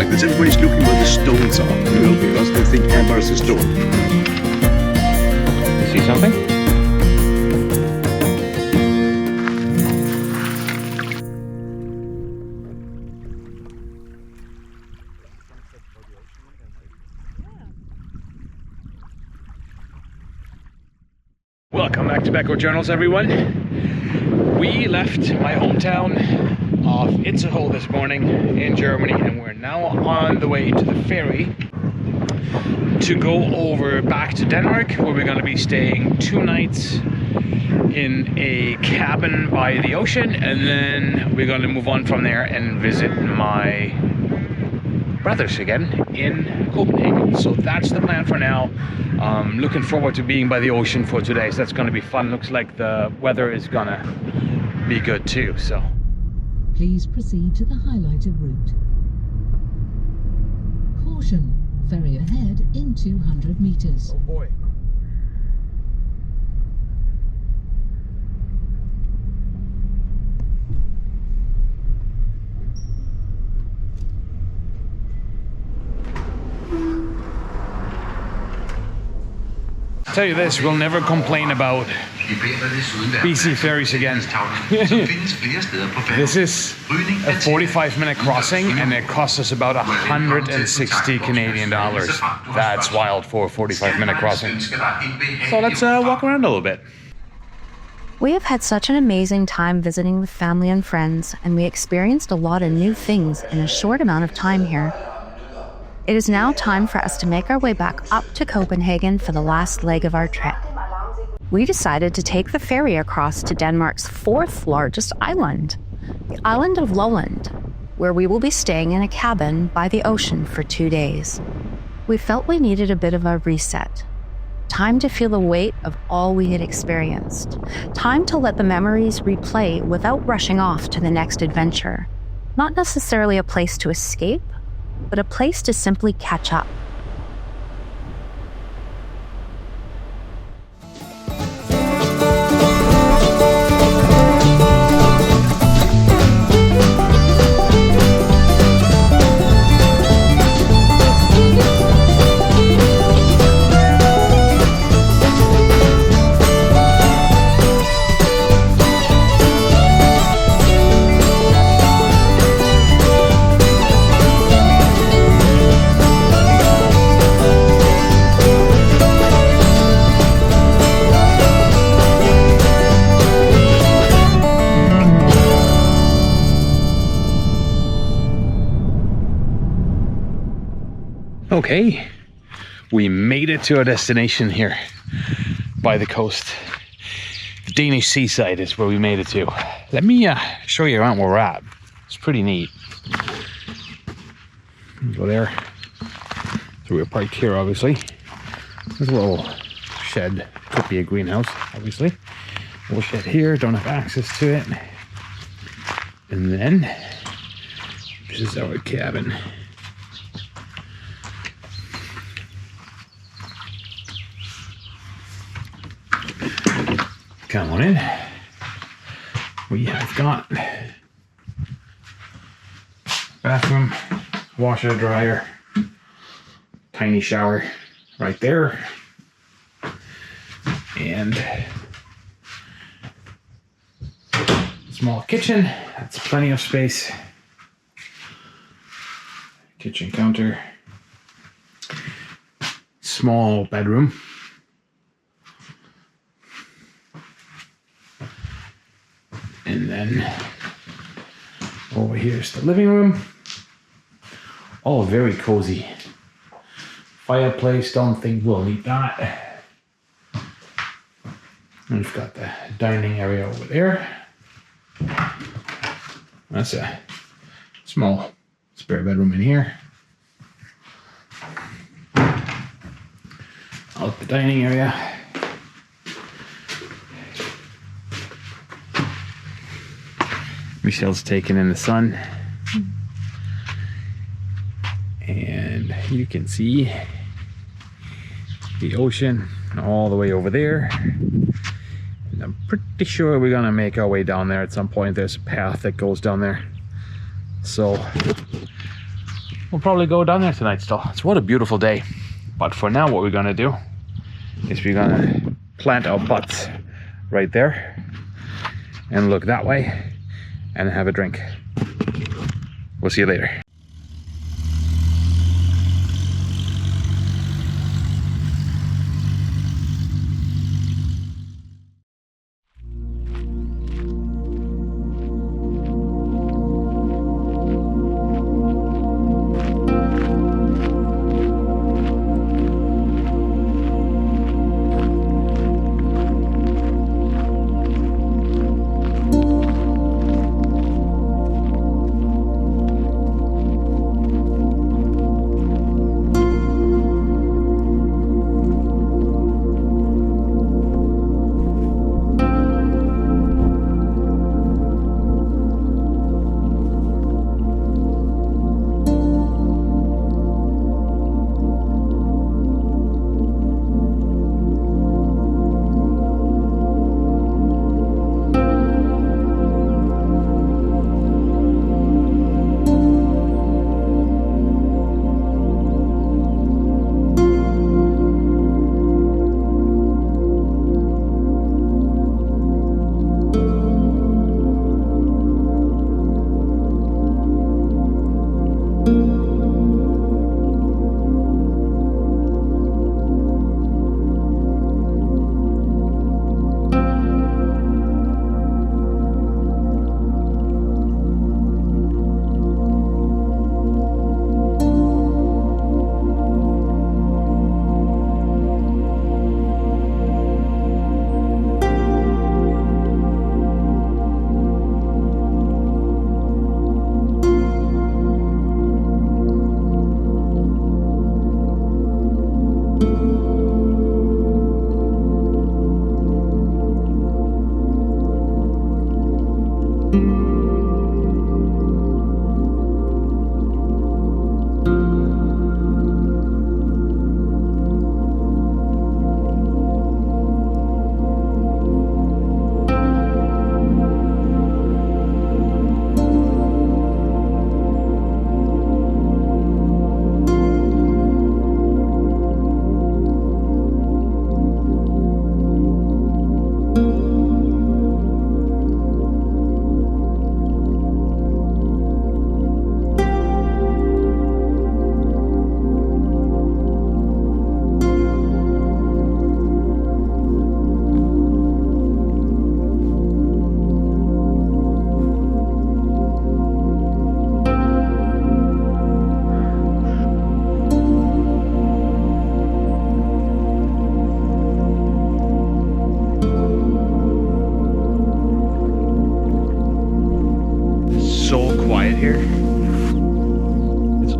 like this. Everybody's looking where the stones are, you know, because they think amber is a stone. You see something? Welcome back to Becko Journals, everyone. We left my hometown of Itzehoe this morning in Germany, and we're now on the way to the ferry to go over back to Denmark, where we're going to be staying 2 nights in a cabin by the ocean, and then we're going to move on from there and visit my brothers again in Copenhagen. So that's the plan for now. Looking forward to being by the ocean for today, so that's going to be fun. Looks like the weather is gonna be good too, so please proceed to the highlighted route. Caution, ferry ahead in 200 meters. oh boy. I'll tell you this, we'll never complain about BC ferries again. This is a 45-minute crossing, and it costs us about 160 Canadian dollars. That's wild for a 45-minute crossing. So let's walk around a little bit. We have had such an amazing time visiting with family and friends, and we experienced a lot of new things in a short amount of time here. It is now time for us to make our way back up to Copenhagen for the last leg of our trip. We decided to take the ferry across to Denmark's 4th largest island, the island of Lolland, where we will be staying in a cabin by the ocean for 2 days. We felt we needed a bit of a reset. Time to feel the weight of all we had experienced. Time to let the memories replay without rushing off to the next adventure. Not necessarily a place to escape, but a place to simply catch up. Okay, we made it to our destination here by the coast. The Danish seaside is where we made it to. Let me show you around where we're at. It's pretty neat. Go there. So we're parked here, obviously. There's a little shed. Could be a greenhouse, obviously. Little shed here, don't have access to it. And then this is our cabin. Come on in. We have got bathroom, washer, dryer, tiny shower right there, and small kitchen. That's plenty of space. Kitchen counter, small bedroom. And then over here's the living room. Oh, very cozy. Fireplace, don't think we'll need that. We've got the dining area over there. That's a small spare bedroom in here. Out the dining area. Michelle's taken in the sun, and you can see the ocean all the way over there. And I'm pretty sure we're gonna make our way down there at some point. There's a path that goes down there, so we'll probably go down there tonight still. It's what a beautiful day. But for now, what we're gonna do is we're gonna plant our pots right there and look that way and have a drink. We'll see you later.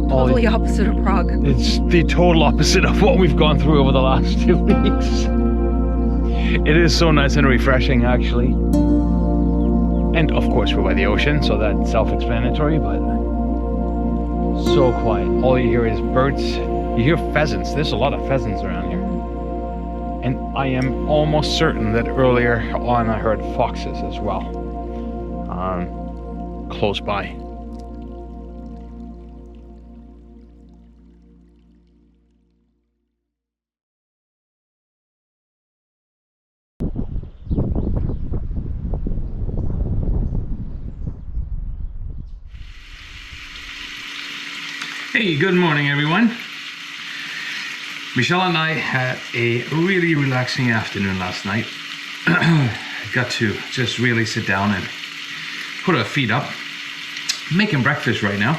Totally opposite of Prague. It's the total opposite of what we've gone through over the last 2 weeks. It is so nice and refreshing, actually. And of course, we're by the ocean, so that's self-explanatory, but so quiet. All you hear is birds. You hear pheasants. There's a lot of pheasants around here. And I am almost certain that earlier on I heard foxes as well, close by. Hey, good morning everyone. Michelle and I had a really relaxing afternoon last night. Got to just really sit down and put our feet up. Making breakfast right now.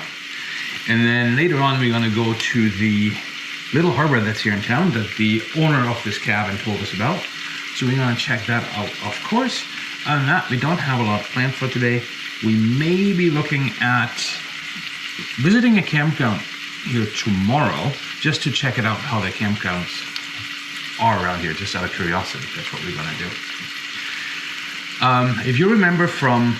And then later on we're gonna go to the little harbor that's here in town that the owner of this cabin told us about. So we're gonna check that out, of course. Other than that, we don't have a lot planned for today. We may be looking at visiting a campground here tomorrow just to check it out, how the campgrounds are around here, just out of curiosity. That's what we're gonna do. If you remember from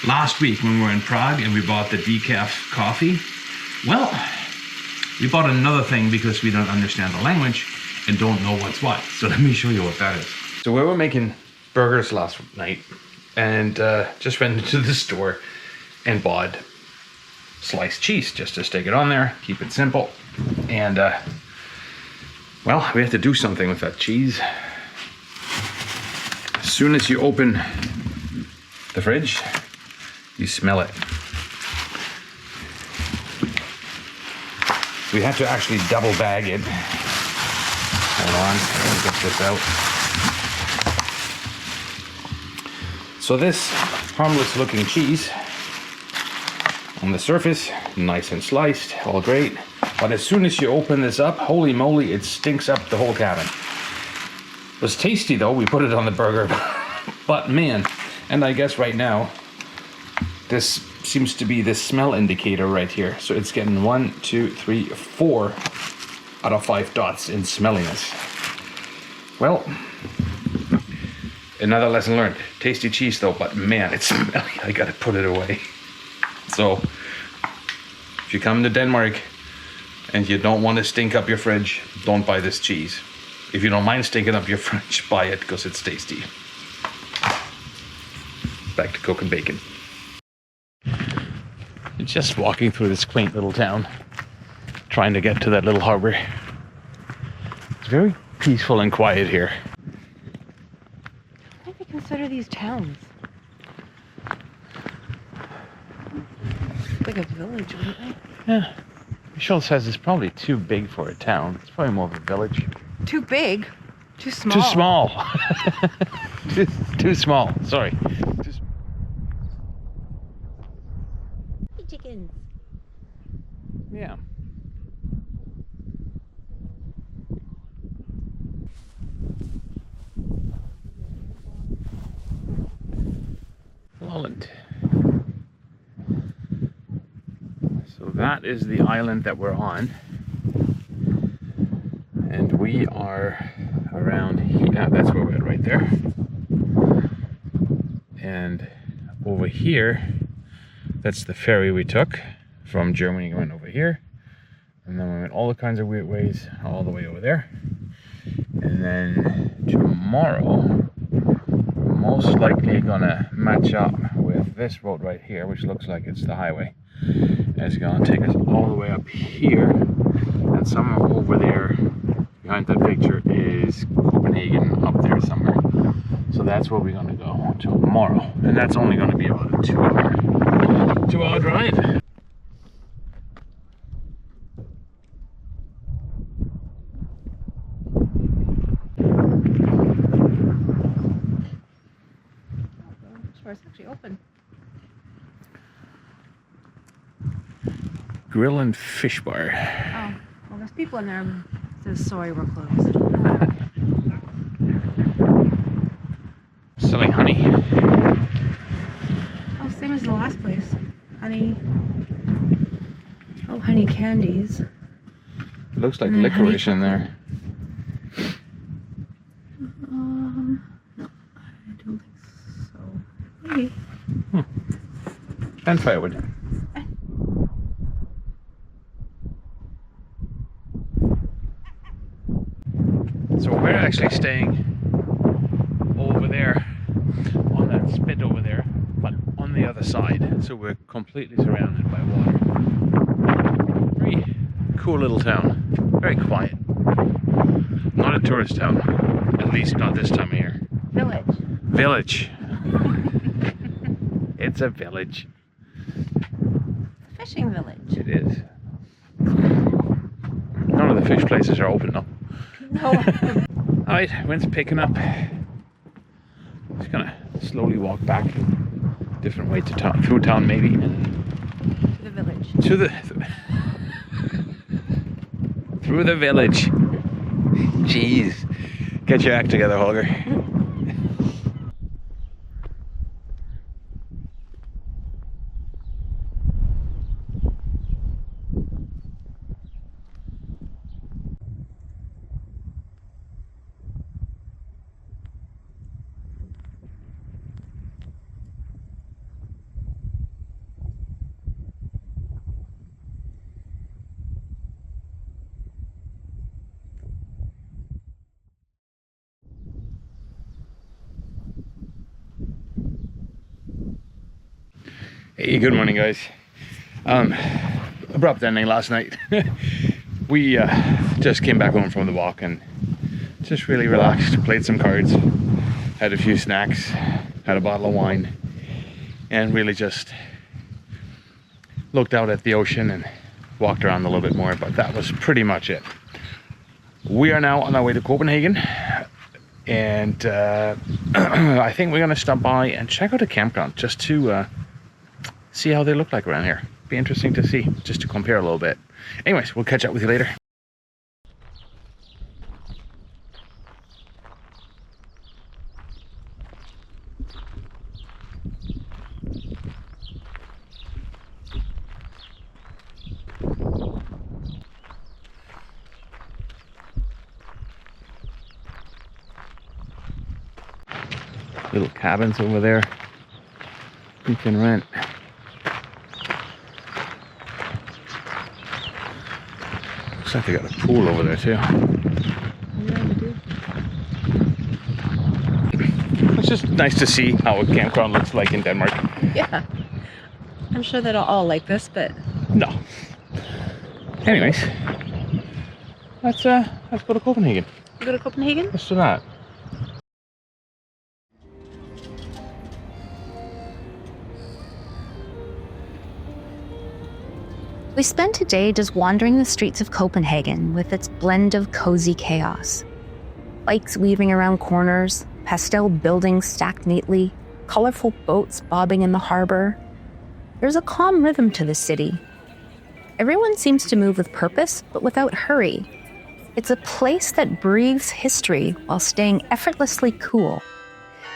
last week when we were in Prague and we bought the decaf coffee, well, we bought another thing because we don't understand the language and don't know what's what. So let me show you what that is. So we were making burgers last night and just went into the store and bought sliced cheese just to stick it on there, keep it simple. And well, we have to do something with that cheese. As soon as you open the fridge, you smell it. We had to actually double bag it. Hold on, let me get this out. So this harmless looking cheese on the surface, nice and sliced, all great. But as soon as you open this up, holy moly, it stinks up the whole cabin. It was tasty though, we put it on the burger. But man, and I guess right now, this seems to be the smell indicator right here. So it's getting 1, 2, 3, 4 out of 5 dots in smelliness. Well, another lesson learned. Tasty cheese though, but man, it's smelly. I gotta put it away. So, if you come to Denmark and you don't want to stink up your fridge, don't buy this cheese. If you don't mind stinking up your fridge, buy it because it's tasty. Back to cooking bacon. Just walking through this quaint little town, trying to get to that little harbor. It's very peaceful and quiet here. What do they consider these towns? It's like a village, wouldn't they? Yeah. Michelle says it's probably too big for a town. It's probably more of a village. Too big? Too small? Too small. too small. Sorry. Chickens. Yeah. Holland. So that is the island that we're on. And we are around here. That's where we're at right there. And over here, that's the ferry we took from Germany. We went over here. And then we went all the kinds of weird ways all the way over there. And then tomorrow, we're most likely gonna match up with this road right here, which looks like it's the highway. And it's gonna take us all the way up here. And somewhere over there, behind that picture, is Copenhagen up there somewhere. So that's where we're gonna go tomorrow. And that's only gonna be about a 2-hour drive. It's actually open. Grill and fish bar. Oh, well, there's people in there. It says sorry, we're closed. Selling honey. Oh, same as the last place. Honey. Oh, honey candies. Looks like licorice in there. No, I don't think so. Maybe. And firewood. So we're actually staying over there on that spit over there, but on the other side. So we're completely surrounded by water. Very cool little town. Very quiet. Not a tourist town. At least not this time of year. Village. Village. It's a village. Fishing village. It is. None of the fish places are open though. No. Alright, wind's picking up. Just gonna slowly walk back. Different way to town, through town maybe. To the village. To the through the village. Jeez. Get your act together, Holger. Hey, good morning guys. Abrupt ending last night. We just came back home from the walk and just really relaxed, played some cards, had a few snacks, had a bottle of wine, and really just looked out at the ocean and walked around a little bit more, but that was pretty much it. We are now on our way to Copenhagen, and I think we're gonna stop by and check out a campground just to see how they look like around here. Be interesting to see, just to compare a little bit. Anyways, we'll catch up with you later. Little cabins over there you can rent. Looks like they got a pool over there too. It's just nice to see how a campground looks like in Denmark. Yeah. I'm sure they don't all like this, but... No. Anyways, let's go to Copenhagen. You go to Copenhagen? Let's do that. We spent a day just wandering the streets of Copenhagen with its blend of cozy chaos. Bikes weaving around corners, pastel buildings stacked neatly, colorful boats bobbing in the harbor. There's a calm rhythm to the city. Everyone seems to move with purpose, but without hurry. It's a place that breathes history while staying effortlessly cool.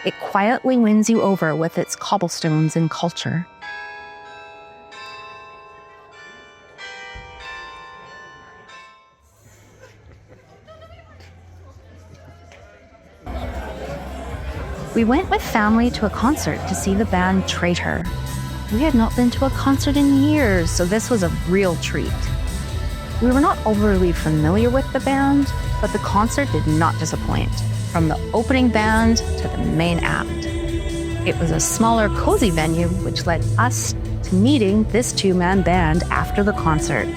It quietly wins you over with its cobblestones and culture. We went with family to a concert to see the band Traitor. We had not been to a concert in years, so this was a real treat. We were not overly familiar with the band, but the concert did not disappoint, from the opening band to the main act. It was a smaller, cozy venue, which led us to meeting this two-man band after the concert.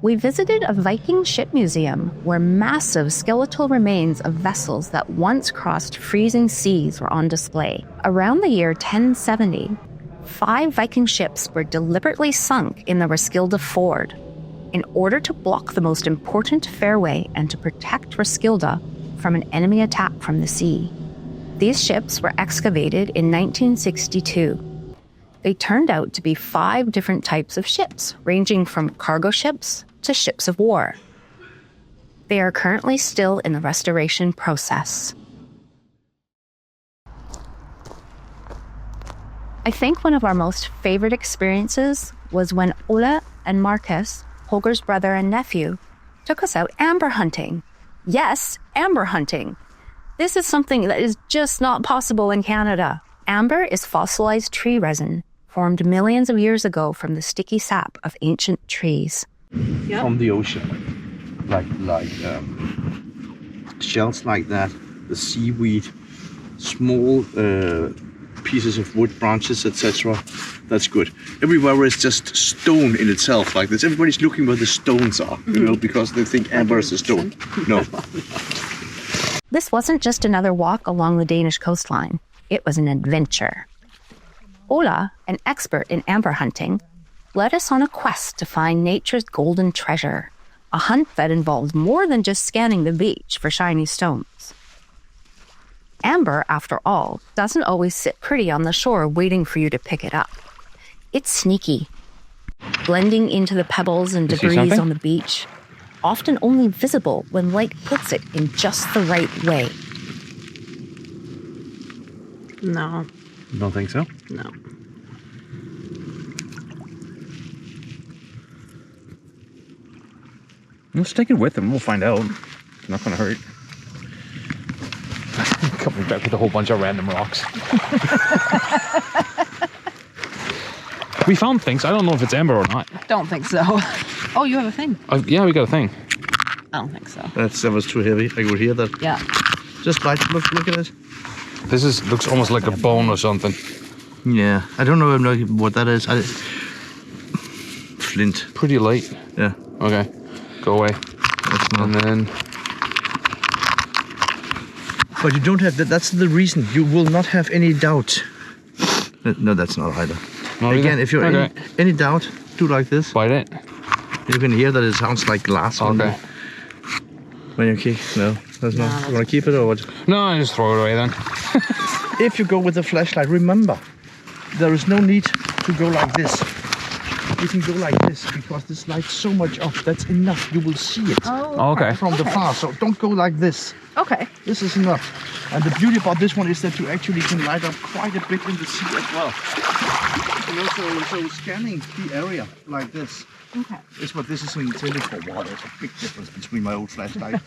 We visited a Viking ship museum where massive skeletal remains of vessels that once crossed freezing seas were on display. Around the year 1070, 5 Viking ships were deliberately sunk in the Roskilde Ford in order to block the most important fairway and to protect Roskilde from an enemy attack from the sea. These ships were excavated in 1962. They turned out to be 5 different types of ships, ranging from cargo ships to ships of war. They are currently still in the restoration process. I think one of our most favorite experiences was when Ole and Marcus, Holger's brother and nephew, took us out amber hunting. Yes, amber hunting. This is something that is just not possible in Canada. Amber is fossilized tree resin formed millions of years ago from the sticky sap of ancient trees. Yep. From the ocean, like shells like that, the seaweed, small pieces of wood, branches, etc. That's good. Everywhere is just stone in itself, like this. Everybody's looking where the stones are, you know, because they think amber is a stone. No. This wasn't just another walk along the Danish coastline. It was an adventure. Ola, an expert in amber hunting, led us on a quest to find nature's golden treasure, a hunt that involved more than just scanning the beach for shiny stones. Amber, after all, doesn't always sit pretty on the shore waiting for you to pick it up. It's sneaky, blending into the pebbles and debris on the beach, often only visible when light puts it in just the right way. No. Don't think so? No. Let's take it with them. We'll find out. It's not going to hurt. Coming back with a whole bunch of random rocks. We found things. I don't know if it's amber or not. Don't think so. Oh, you have a thing? Yeah, we got a thing. I don't think so. That was too heavy. I could hear that. Yeah. Just like look at it. This looks almost like a bone or something. Yeah, I don't know what that is. Flint. Pretty light. Yeah. Okay. Go away. That's not. And then... But you don't have that. That's the reason. You will not have any doubt. No, that's not either. Not Again, either? if you're Okay. any doubt, do like this. Bite it. You can hear that it sounds like glass. Okay. When you kick. No, that's not. You want to keep it or what? No, I just throw it away then. If you go with the flashlight, remember, there is no need to go like this. You can go like this because this lights so much up. That's enough. You will see it Okay. from the far. So don't go like this. Okay. This is enough. And the beauty about this one is that you actually can light up quite a bit in the sea as well. And also, so scanning the area like this Okay. is what this is intended for. Wow, there's a big difference between my old flashlight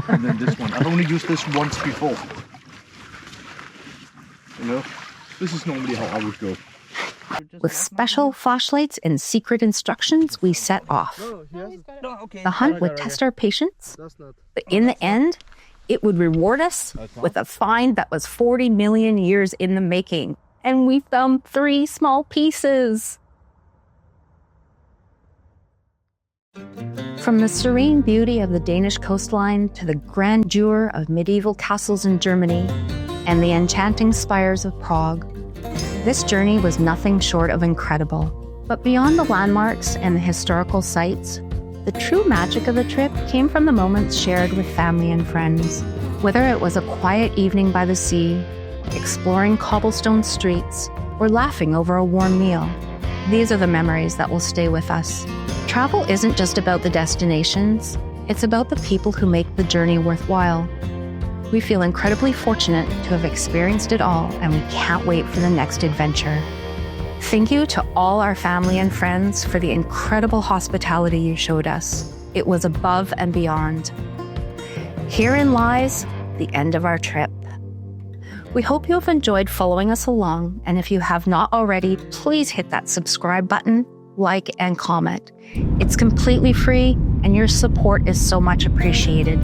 and then this one. I've only used this once before. You know, this is normally how I would go. With special flashlights and secret instructions, we set off. The hunt would test our patience, but in the end, it would reward us with a find that was 40 million years in the making. And we found 3 small pieces. From the serene beauty of the Danish coastline to the grandeur of medieval castles in Germany and the enchanting spires of Prague, this journey was nothing short of incredible. But beyond the landmarks and the historical sites, the true magic of the trip came from the moments shared with family and friends. Whether it was a quiet evening by the sea, exploring cobblestone streets, or laughing over a warm meal, these are the memories that will stay with us. Travel isn't just about the destinations, it's about the people who make the journey worthwhile. We feel incredibly fortunate to have experienced it all, and we can't wait for the next adventure. Thank you to all our family and friends for the incredible hospitality you showed us. It was above and beyond. Herein lies the end of our trip. We hope you have enjoyed following us along, and if you have not already, please hit that subscribe button, like, and comment. It's completely free, and your support is so much appreciated.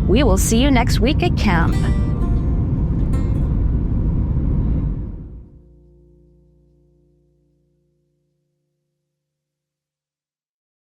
We will see you next week at camp.